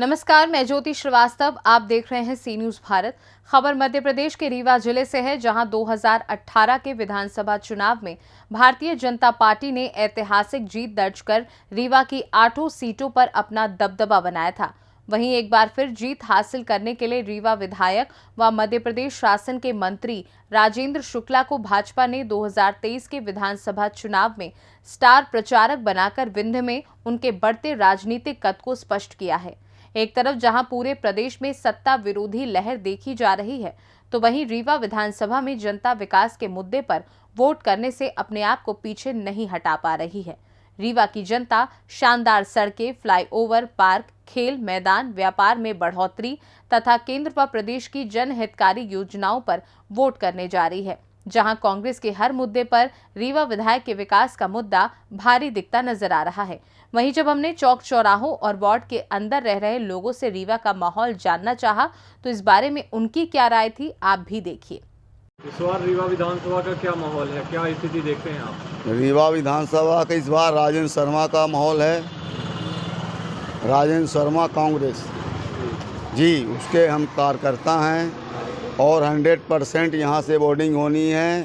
नमस्कार, मैं ज्योति श्रीवास्तव। आप देख रहे हैं सी न्यूज भारत। खबर मध्य प्रदेश के रीवा जिले से है, जहां 2018 के विधानसभा चुनाव में भारतीय जनता पार्टी ने ऐतिहासिक जीत दर्ज कर रीवा की 8 सीटों पर अपना दबदबा बनाया था। वहीं एक बार फिर जीत हासिल करने के लिए रीवा विधायक व मध्य प्रदेश शासन के मंत्री राजेंद्र शुक्ला को भाजपा ने 2023 के विधानसभा चुनाव में स्टार प्रचारक बनाकर विंध्य में उनके बढ़ते राजनीतिक कद को स्पष्ट किया है। एक तरफ जहां पूरे प्रदेश में सत्ता विरोधी लहर देखी जा रही है, तो वहीं रीवा विधानसभा में जनता विकास के मुद्दे पर वोट करने से अपने आप को पीछे नहीं हटा पा रही है। रीवा की जनता शानदार सड़कें, फ्लाईओवर, पार्क, खेल मैदान, व्यापार में बढ़ोतरी तथा केंद्र व प्रदेश की जनहितकारी योजनाओं पर वोट करने जा रही है। जहां कांग्रेस के हर मुद्दे पर रीवा विधायक के विकास का मुद्दा भारी दिखता नजर आ रहा है। वहीं जब हमने चौक चौराहों और वार्ड के अंदर रह रहे लोगों से रीवा का माहौल जानना चाहा, तो इस बारे में उनकी क्या राय थी, आप भी देखिए। इस बार रीवा विधानसभा का क्या माहौल है, क्या स्थिति देखते हैं आप? रीवा विधानसभा का इस बार राजेंद्र शर्मा का माहौल है। राजेंद्र शर्मा कांग्रेस जी, उसके हम कार्यकर्ता हैं और 100% यहाँ से वोटिंग होनी है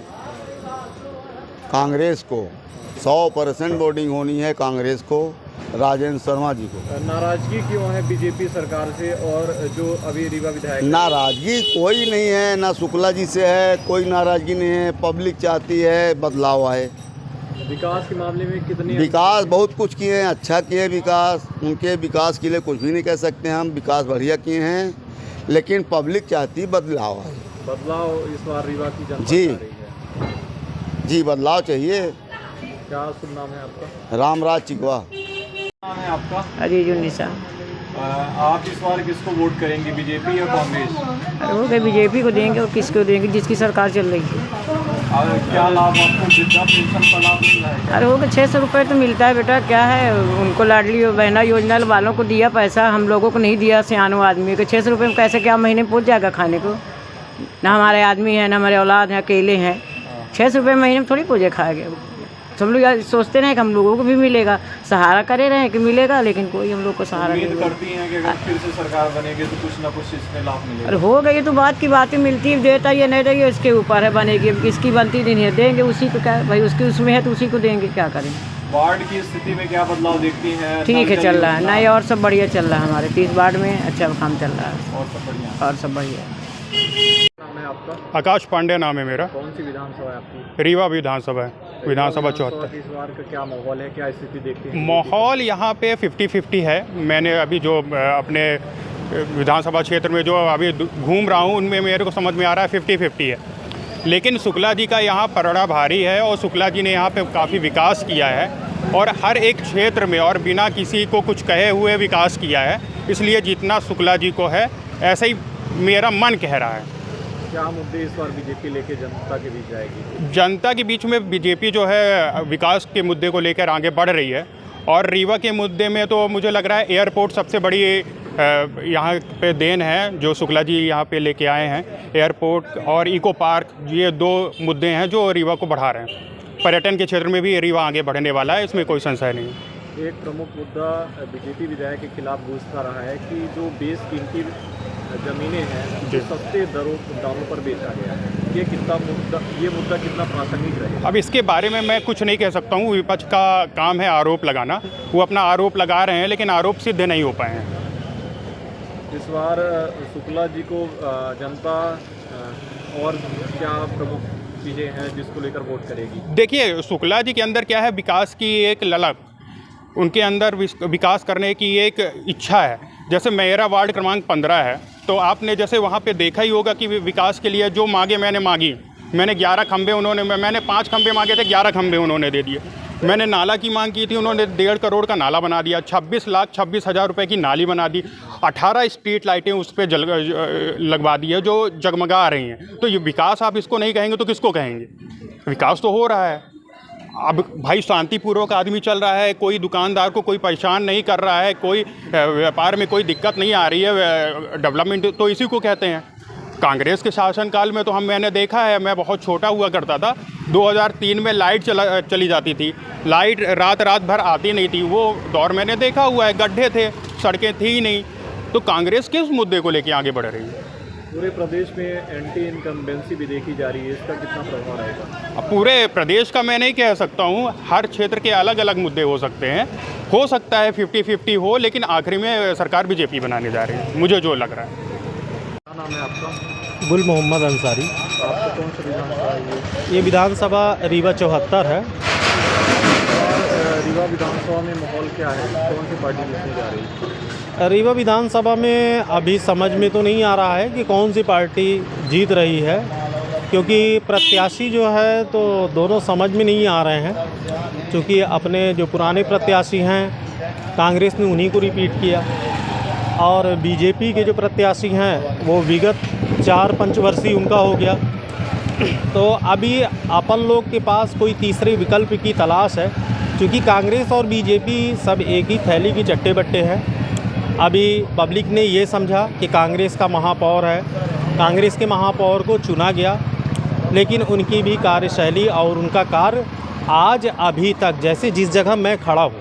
कांग्रेस को। 100% वोटिंग होनी है कांग्रेस को, राजेंद्र शर्मा जी को। नाराजगी क्यों है बीजेपी सरकार से और जो अभी रीवा विधायक? नाराजगी कोई नहीं है, ना शुक्ला जी से है, कोई नाराजगी नहीं है। पब्लिक चाहती है बदलाव आए। विकास के मामले में कितनी? विकास बहुत कुछ किए हैं, अच्छा किए विकास। उनके विकास के लिए कुछ भी नहीं कह सकते हम, विकास बढ़िया किए हैं, लेकिन पब्लिक चाहती बदलाव आए। बदलाव इस बार रीवा की जनता जी चाह रही है। जी, बदलाव चाहिए। क्या शुभ नाम है आपका? रामराज चिकवा। नाम है आपका? अजीजुन्निसा। आप इस बार किसको वोट करेंगे, बीजेपी या कांग्रेस? अरे वो क्या बीजेपी को देंगे और किसको देंगे, जिसकी सरकार चल रही है। और क्या लाभ आपको, वृद्धा पेंशन का लाभ मिल रहा है? अरे वो क्या 600 रुपये तो मिलता है बेटा, क्या है उनको लाडली बहना योजना वालों को दिया पैसा, हम लोगों को नहीं दिया। सियानों आदमी को 600 रुपये में कैसे क्या महीने पहुँच जाएगा खाने को? ना हमारे आदमी है, ना हमारे औलाद हैं, अकेले हैं। 600 रुपये महीने में थोड़ी पूजे खाएंगे। सब लोग यार सोचते रहे कि हम लोगों को भी मिलेगा, सहारा करे रहे कि मिलेगा, लेकिन कोई हम लोग को सहारा नहीं उम्मीद करती हैं कि अगर फिर से सरकार बनेगी तो कुछ ना कुछ इसमें लाभ मिलेगा। अरे हो गई तो बात की बातें मिलती है, देता ये नहीं देगी, इसके ऊपर है बनेगी। अब किसकी बनती नहीं है, देंगे उसी को। क्या भाई, उसकी उसमें है तो उसी को देंगे, क्या करें। वार्ड की स्थिति में क्या बदलाव देखती हैं? ठीक है, चल रहा है। नहीं, और सब बढ़िया चल रहा है। हमारे 30 वार्ड में अच्छा काम चल रहा है और सब बढ़िया। और सब बढ़िया। नाम है आपका? आकाश पांडे नाम है मेरा। कौन सी विधानसभा है आपकी? रीवा विधानसभा है, विधानसभा 74। इस बार का क्या माहौल है, क्या स्थिति देखते हैं? माहौल यहाँ पे 50-50 है। मैंने अभी जो अपने विधानसभा क्षेत्र में जो अभी घूम रहा हूँ, उनमें मेरे को समझ में आ रहा है 50-50 है। लेकिन शुक्ला जी का यहाँ पलड़ा भारी है और शुक्ला जी ने यहाँ पे काफ़ी विकास किया है और हर एक क्षेत्र में और बिना किसी को कुछ कहे हुए विकास किया है। इसलिए जितना शुक्ला जी को है, ऐसा ही मेरा मन कह रहा है। क्या मुद्दे इस बार बीजेपी लेके जनता के बीच जाएगी? जनता के बीच में बीजेपी जो है विकास के मुद्दे को लेकर आगे बढ़ रही है और रीवा के मुद्दे में तो मुझे लग रहा है एयरपोर्ट सबसे बड़ी यहाँ पे देन है जो शुक्ला जी यहाँ पे लेके आए हैं। एयरपोर्ट और इको पार्क, ये 2 मुद्दे हैं जो रीवा को बढ़ा रहे हैं। पर्यटन के क्षेत्र में भी रीवा आगे बढ़ने वाला है, इसमें कोई संशय नहीं। एक प्रमुख मुद्दा बीजेपी विधायक के खिलाफ गूंजता रहा है कि जो बेशकीमती ज़मीनें हैं जो सस्ते दामों पर बेचा गया है। ये मुद्दा कितना प्रासंगिक रहेगा? अब इसके बारे में मैं कुछ नहीं कह सकता हूँ। विपक्ष का काम है आरोप लगाना। वो अपना आरोप लगा रहे हैं, लेकिन आरोप सिद्ध नहीं हो पाए हैं। इस बार शुक्ला जी को जनता और क्या प्रमुख चीज़ें हैं जिसको लेकर वोट करेगी? देखिए, शुक्ला जी के अंदर क्या है, विकास की एक ललक, उनके अंदर विकास करने की एक इच्छा है। जैसे मेरा वार्ड क्रमांक 15 है, तो आपने जैसे वहाँ पे देखा ही होगा कि विकास के लिए जो मांगे मैंने 11 खंबे मैंने 5 खंबे मांगे थे, 11 खंबे उन्होंने दे दिए। मैंने नाला की मांग की थी, उन्होंने 1.5 करोड़ का नाला बना दिया। 26,26,000 रुपये की नाली बना दी। 18 स्ट्रीट लाइटें उस पर लगवा दी है जो जगमगा रही हैं। तो ये विकास आप इसको नहीं कहेंगे तो किसको कहेंगे? विकास तो हो रहा है। अब भाई शांतिपूर्वक आदमी चल रहा है, कोई दुकानदार को कोई परेशान नहीं कर रहा है, कोई व्यापार में कोई दिक्कत नहीं आ रही है। डेवलपमेंट तो इसी को कहते हैं। कांग्रेस के शासनकाल में तो मैंने देखा है, मैं बहुत छोटा हुआ करता था, 2003 में लाइट चली जाती थी, लाइट रात भर आती नहीं थी। वो दौर मैंने देखा हुआ है। गड्ढे थे, सड़कें थी ही नहीं। तो कांग्रेस किस मुद्दे को लेकर आगे बढ़ रही है? पूरे प्रदेश में एंटी इनकम्बेंसी भी देखी जा रही है, इसका कितना प्रभाव रहेगा? अब पूरे प्रदेश का मैं नहीं कह सकता हूँ, हर क्षेत्र के अलग अलग मुद्दे हो सकते हैं, हो सकता है 50-50 हो, लेकिन आखिरी में सरकार बीजेपी बनाने जा रही है, मुझे जो लग रहा है। क्या नाम है आपका? गुल मोहम्मद अंसारी। आपको कौन सा विधानसभा है ये विधानसभा रीवा 74 है। और रीवा विधानसभा में माहौल क्या है, कौन सी पार्टी जीतने जा रही है? रीवा विधानसभा में अभी समझ में तो नहीं आ रहा है कि कौन सी पार्टी जीत रही है, क्योंकि प्रत्याशी जो है तो दोनों समझ में नहीं आ रहे हैं। क्योंकि अपने जो पुराने प्रत्याशी हैं कांग्रेस ने उन्हीं को रिपीट किया, और बीजेपी के जो प्रत्याशी हैं वो विगत 4 पंचवर्षीय उनका हो गया। तो अभी अपन लोग के पास कोई तीसरे विकल्प की तलाश है, क्योंकि कांग्रेस और बीजेपी सब एक ही थैली की चट्टे बट्टे हैं। अभी पब्लिक ने ये समझा कि कांग्रेस का महापौर है, कांग्रेस के महापौर को चुना गया, लेकिन उनकी भी कार्यशैली और उनका कार्य आज अभी तक, जैसे जिस जगह मैं खड़ा हूँ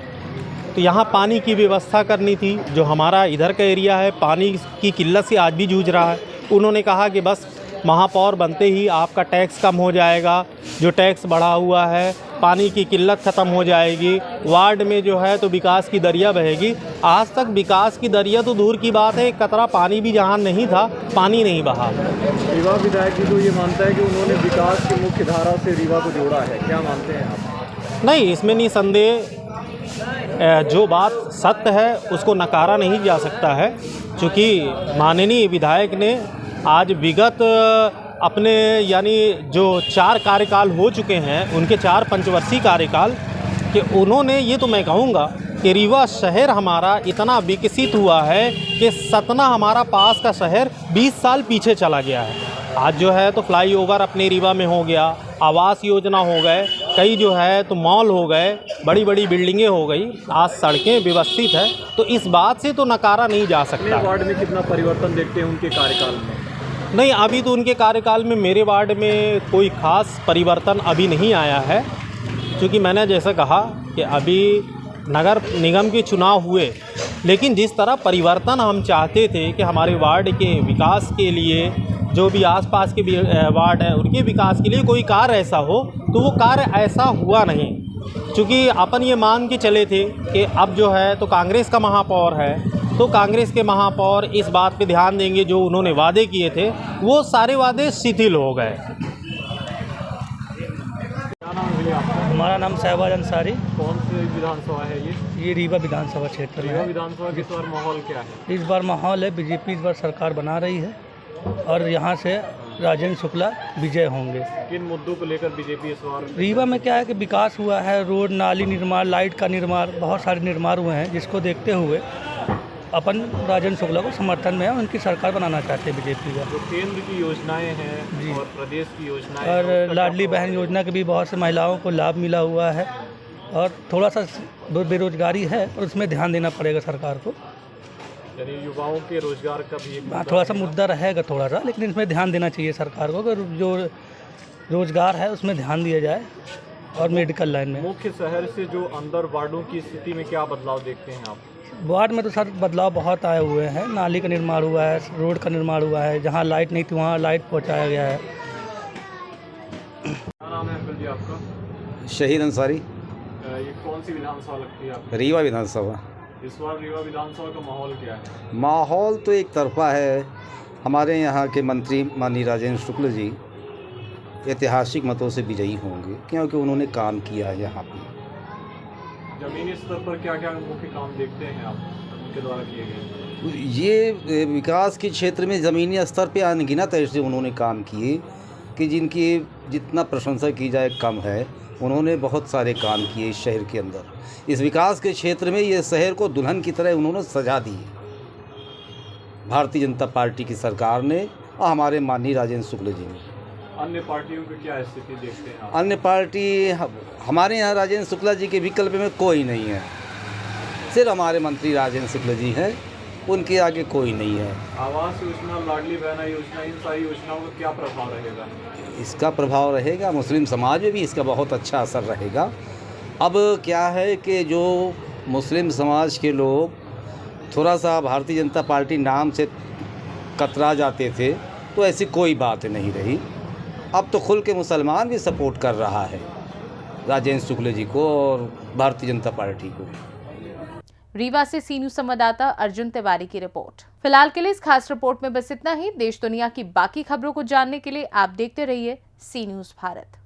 तो यहाँ पानी की व्यवस्था करनी थी, जो हमारा इधर का एरिया है पानी की किल्लत से आज भी जूझ रहा है। उन्होंने कहा कि बस महापौर बनते ही आपका टैक्स कम हो जाएगा, जो टैक्स बढ़ा हुआ है, पानी की किल्लत ख़त्म हो जाएगी, वार्ड में जो है तो विकास की दरिया बहेगी। आज तक विकास की दरिया तो दूर की बात है, एक कतरा पानी भी जहाँ नहीं था, पानी नहीं बहा। रीवा विधायक जी तो ये मानता है कि उन्होंने विकास की मुख्य धारा से रीवा को जोड़ा है, क्या मानते हैं आप? नहीं, इसमें निसंदेह जो बात सत्य है उसको नकारा नहीं जा सकता है, क्योंकि माननीय विधायक ने आज विगत अपने यानी जो 4 कार्यकाल हो चुके हैं, उनके 4 पंचवर्षीय कार्यकाल कि उन्होंने, ये तो मैं कहूँगा कि रीवा शहर हमारा इतना विकसित हुआ है कि सतना हमारा पास का शहर 20 साल पीछे चला गया है। आज जो है तो फ्लाईओवर अपने रीवा में हो गया, आवास योजना हो गए, कई जो है तो मॉल हो गए, बड़ी बड़ी बिल्डिंगें हो गई, आज सड़कें व्यवस्थित है, तो इस बात से तो नकारा नहीं जा सकता। वार्ड में कितना परिवर्तन देखते हैं उनके कार्यकाल में? नहीं, अभी तो उनके कार्यकाल में मेरे वार्ड में कोई ख़ास परिवर्तन अभी नहीं आया है, क्योंकि मैंने जैसे कहा कि अभी नगर निगम के चुनाव हुए, लेकिन जिस तरह परिवर्तन हम चाहते थे कि हमारे वार्ड के विकास के लिए, जो भी आसपास के भी वार्ड हैं उनके विकास के लिए कोई कार्य ऐसा हो, तो वो कार्य ऐसा हुआ नहीं। क्योंकि अपन ये मान के चले थे कि अब जो है तो कांग्रेस का महापौर है, तो कांग्रेस के महापौर इस बात पे ध्यान देंगे, जो उन्होंने वादे किए थे वो सारे वादे शिथिल हो गए। क्या नाम है भैया आपका? हमारा नाम शहबाज अंसारी। कौन सी विधानसभा है ये? ये रीवा विधानसभा क्षेत्र रीवा है। विधानसभा के इस बार माहौल क्या है? इस बार माहौल है, बीजेपी इस बार सरकार बना रही है और यहाँ से राजेंद्र शुक्ला विजय होंगे। किन मुद्दों को लेकर बीजेपी इस बार? रीवा में क्या है कि विकास हुआ है, रोड नाली निर्माण, लाइट का निर्माण, बहुत सारे निर्माण हुए हैं, जिसको देखते हुए अपन राजेंद्र शुक्ला को समर्थन में है, उनकी सरकार बनाना चाहते हैं बीजेपी का। जो केंद्र की योजनाएं हैं और प्रदेश की योजनाएं हैं, और उसका क्या लाडली प्रभाव बहन योजना के भी बहुत से महिलाओं को लाभ मिला हुआ है, और थोड़ा सा बेरोजगारी है और उसमें ध्यान देना पड़ेगा सरकार को। यानी युवाओं के रोजगार का भी एक हाँ, मुद्दा थोड़ा सा है। मुद्दा रहेगा थोड़ा सा, लेकिन इसमें ध्यान देना चाहिए सरकार को, अगर जो रोजगार है उसमें ध्यान दिया जाए, और मेडिकल लाइन में। मुख्य शहर से जो अंदर वार्डों की स्थिति में क्या बदलाव देखते हैं आप? वार्ड में तो सर बदलाव बहुत आए हुए हैं, नाली का निर्माण हुआ है, रोड का निर्माण हुआ है, जहाँ लाइट नहीं थी वहाँ लाइट पहुँचाया गया है। क्या नाम है अंकल जी आपका? शहीद अंसारी। ये कौन सी विधानसभा लगती है आपको? रीवा विधानसभा। इस बार रीवा विधानसभा का माहौल क्या है? माहौल तो एक तरफा है। हमारे यहाँ के मंत्री माननीय राजेंद्र शुक्ल जी ऐतिहासिक मतों से विजयी होंगे, क्योंकि उन्होंने काम किया है यहाँ पे। जमीनी स्तर पर क्या क्या मुख्य काम देखते हैं आप उनके द्वारा किए गए? ये विकास के क्षेत्र में ज़मीनी स्तर पे अनगिनत ऐसे उन्होंने काम किए कि जिनकी जितना प्रशंसा की जाए कम है। उन्होंने बहुत सारे काम किए इस शहर के अंदर। इस विकास के क्षेत्र में ये शहर को दुल्हन की तरह उन्होंने सजा दी। भारतीय जनता पार्टी की सरकार ने और हमारे माननीय राजेंद्र शुक्ल जी ने। अन्य पार्टियों की क्या स्थिति देखते हैं आप? अन्य पार्टी हमारे यहाँ राजेंद्र शुक्ला जी के विकल्प में कोई नहीं है, सिर्फ हमारे मंत्री राजेंद्र शुक्ल जी हैं, उनके आगे कोई नहीं है। आवास योजना, लाडली बहना योजना, इन सारी योजनाओं का क्या प्रभाव रहेगा? इसका प्रभाव रहेगा, मुस्लिम समाज में भी इसका बहुत अच्छा असर रहेगा। अब क्या है कि जो मुस्लिम समाज के लोग थोड़ा सा भारतीय जनता पार्टी नाम से कतरा जाते थे, तो ऐसी कोई बात नहीं रही। अब तो खुल के मुसलमान भी सपोर्ट कर रहा है राजेंद्र शुक्ल जी को और भारतीय जनता पार्टी को। रीवा से सी न्यूज संवाददाता अर्जुन तिवारी की रिपोर्ट। फिलहाल के लिए इस खास रिपोर्ट में बस इतना ही। देश दुनिया की बाकी खबरों को जानने के लिए आप देखते रहिए सी न्यूज भारत।